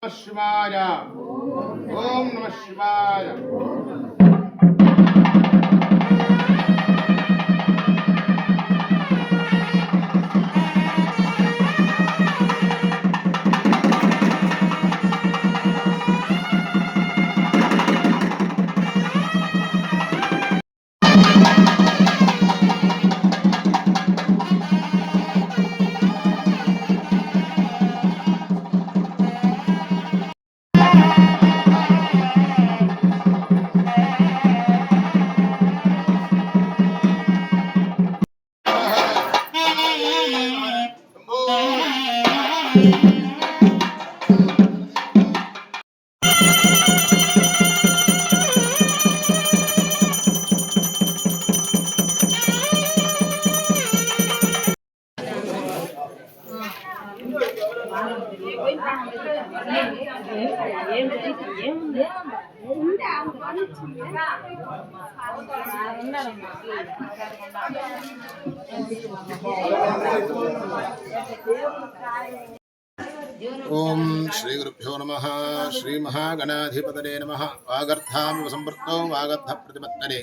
शिवाय ओम नमः शिवाय। ओम श्री गुरुभ्यो नमः। श्री महागणाधिपतये नमः। वागर्थामिव संवृत्तो वागर्थ प्रतिपत्तये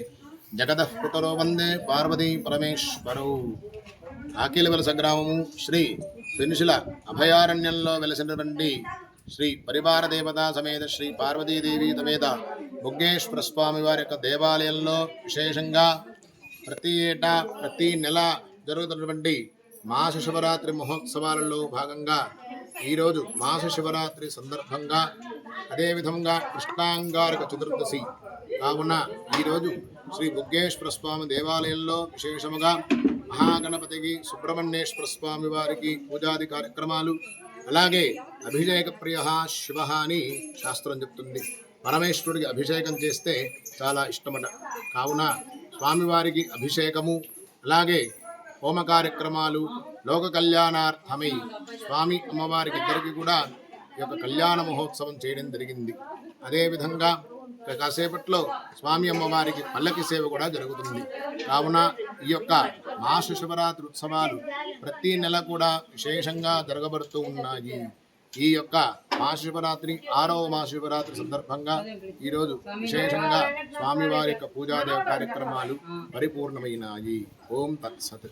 जगतः पितरो वंदे पार्वती परमेश्वरौ। ఆకిలవలస గ్రామము శ్రీ పెనుశిల అభయారణ్యంలో వెలసినటువంటి శ్రీ పరివార దేవతా సమేత శ్రీ పార్వతీదేవి సమేత బుగ్గేశ్వర స్వామి వారి యొక్క దేవాలయంలో విశేషంగా ప్రతి ఏటా ప్రతి నెల జరుగుతున్నటువంటి మాస శివరాత్రి మహోత్సవాలలో భాగంగా ఈరోజు మాస శివరాత్రి సందర్భంగా అదేవిధంగా కృష్ణాంగారక చతుర్దశి కావున ఈరోజు శ్రీ బుగ్గేశ్వర స్వామి దేవాలయంలో విశేషముగా మహాగణపతికి సుబ్రహ్మణ్యేశ్వర స్వామి వారికి పూజాది కార్యక్రమాలు, అలాగే అభిషేక ప్రియ శివ అని శాస్త్రం చెప్తుంది. పరమేశ్వరుడికి అభిషేకం చేస్తే చాలా ఇష్టమట. కావున స్వామివారికి అభిషేకము అలాగే హోమ కార్యక్రమాలు లోక కళ్యాణార్థమై స్వామి అమ్మవారికి ఇద్దరికి కూడా ఈ యొక్క కళ్యాణ మహోత్సవం చేయడం జరిగింది. అదేవిధంగా కాసేపట్లో స్వామి అమ్మవారికి పల్లకి సేవ కూడా జరుగుతుంది. కావున ఈ యొక్క మాస శివరాత్రి ఉత్సవాలు ప్రతి నెల కూడా విశేషంగా జరగబడుతూ ఉన్నాయి. ఈ యొక్క మహాశివరాత్రి 6వ మహాశివరాత్రి సందర్భంగా ఈరోజు విశేషంగా స్వామివారి యొక్క పూజాదేవ కార్యక్రమాలు పరిపూర్ణమైనాయి. ఓం తత్సత్.